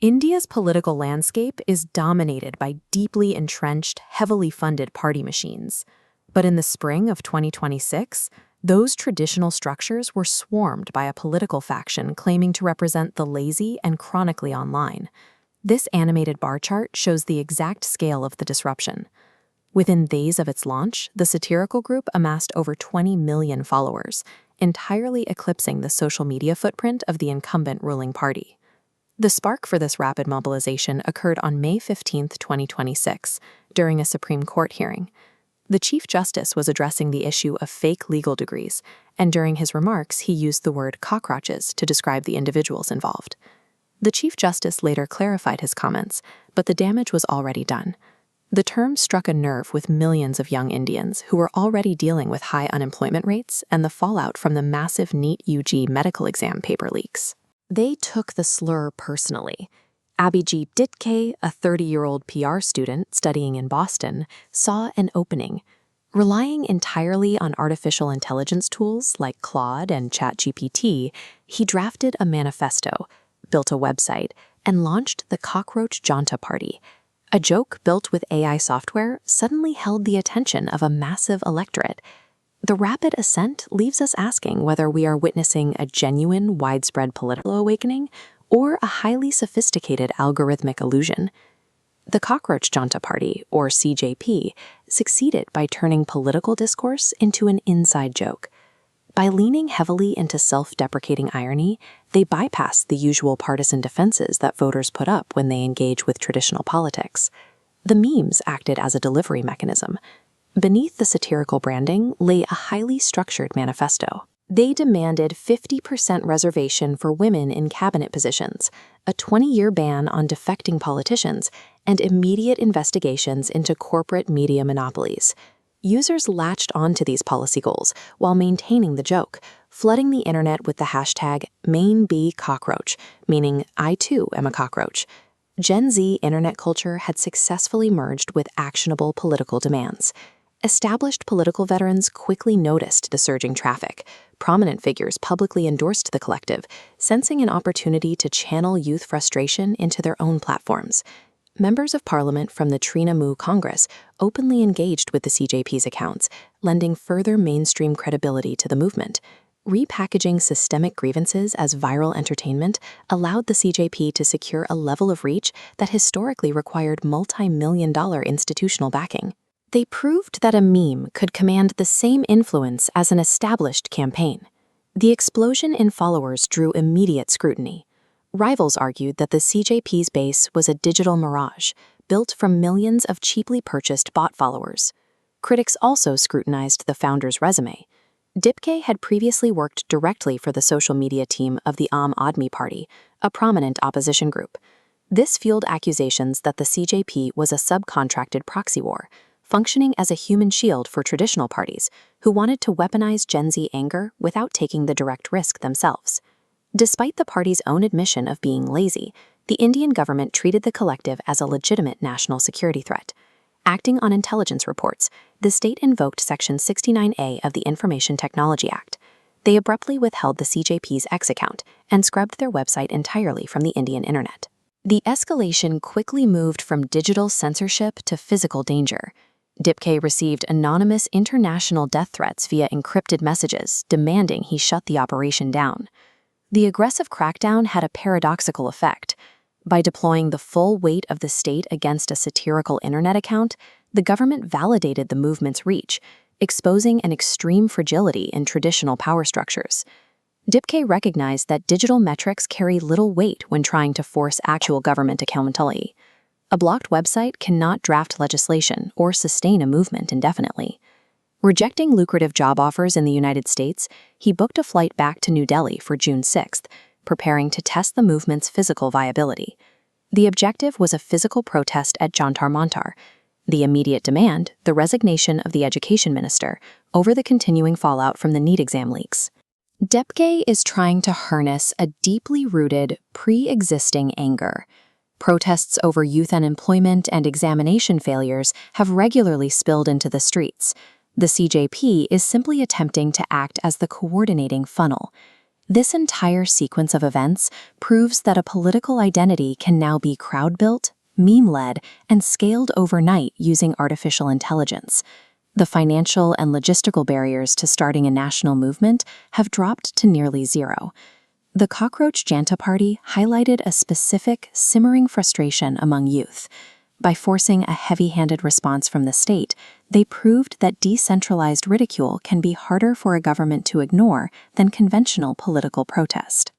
India's political landscape is dominated by deeply entrenched, heavily funded party machines. But in the spring of 2026, those traditional structures were swarmed by a political faction claiming to represent the lazy and chronically online. This animated bar chart shows the exact scale of the disruption. Within days of its launch, the satirical group amassed over 20 million followers, entirely eclipsing the social media footprint of the incumbent ruling party. The spark for this rapid mobilization occurred on May 15, 2026, during a Supreme Court hearing. The Chief Justice was addressing the issue of fake legal degrees, and during his remarks he used the word cockroaches to describe the individuals involved. The Chief Justice later clarified his comments, but the damage was already done. The term struck a nerve with millions of young Indians who were already dealing with high unemployment rates and the fallout from the massive NEET UG medical exam paper leaks. They took the slur personally. Abhijeet Dipke, a 30-year-old PR student studying in Boston, saw an opening. Relying entirely on artificial intelligence tools like Claude and ChatGPT, he drafted a manifesto, built a website, and launched the Cockroach Janta party. A joke built with AI software suddenly held the attention of a massive electorate. The rapid ascent leaves us asking whether we are witnessing a genuine, widespread political awakening or a highly sophisticated algorithmic illusion. The Cockroach Janta Party, or CJP, succeeded by turning political discourse into an inside joke. By leaning heavily into self-deprecating irony, they bypassed the usual partisan defenses that voters put up when they engage with traditional politics. The memes acted as a delivery mechanism. Beneath the satirical branding lay a highly structured manifesto. They demanded 50% reservation for women in cabinet positions, a 20-year ban on defecting politicians, and immediate investigations into corporate media monopolies. Users latched onto these policy goals while maintaining the joke, flooding the internet with the hashtag #MainBeCockroach, meaning I too am a cockroach. Gen Z internet culture had successfully merged with actionable political demands. Established political veterans quickly noticed the surging traffic. Prominent figures publicly endorsed the collective, sensing an opportunity to channel youth frustration into their own platforms. Members of Parliament from the Trinamool Congress openly engaged with the CJP's accounts, lending further mainstream credibility to the movement. Repackaging systemic grievances as viral entertainment allowed the CJP to secure a level of reach that historically required multi-million-dollar institutional backing. They proved that a meme could command the same influence as an established campaign. The explosion in followers drew immediate scrutiny. Rivals argued that the CJP's base was a digital mirage, built from millions of cheaply purchased bot followers. Critics also scrutinized the founder's resume. Dipke had previously worked directly for the social media team of the Aam Aadmi Party, a prominent opposition group. This fueled accusations that the CJP was a subcontracted proxy war, functioning as a human shield for traditional parties who wanted to weaponize Gen Z anger without taking the direct risk themselves. Despite the party's own admission of being lazy, the Indian government treated the collective as a legitimate national security threat. Acting on intelligence reports, the state invoked Section 69A of the Information Technology Act. They abruptly withheld the CJP's X account and scrubbed their website entirely from the Indian internet. The escalation quickly moved from digital censorship to physical danger. Dipke received anonymous international death threats via encrypted messages, demanding he shut the operation down. The aggressive crackdown had a paradoxical effect. By deploying the full weight of the state against a satirical internet account, the government validated the movement's reach, exposing an extreme fragility in traditional power structures. Dipke recognized that digital metrics carry little weight when trying to force actual government accountability. A blocked website cannot draft legislation or sustain a movement indefinitely. Rejecting lucrative job offers in the United States, he booked a flight back to New Delhi for June 6th, preparing to test the movement's physical viability. The objective was a physical protest at Jantar Mantar. The immediate demand, the resignation of the education minister, over the continuing fallout from the NEET exam leaks. Dipke is trying to harness a deeply rooted, pre-existing anger. Protests over youth unemployment and examination failures have regularly spilled into the streets. The CJP is simply attempting to act as the coordinating funnel. This entire sequence of events proves that a political identity can now be crowd-built, meme-led, and scaled overnight using artificial intelligence. The financial and logistical barriers to starting a national movement have dropped to nearly zero. The Cockroach Janta party highlighted a specific, simmering frustration among youth. By forcing a heavy-handed response from the state, they proved that decentralized ridicule can be harder for a government to ignore than conventional political protest.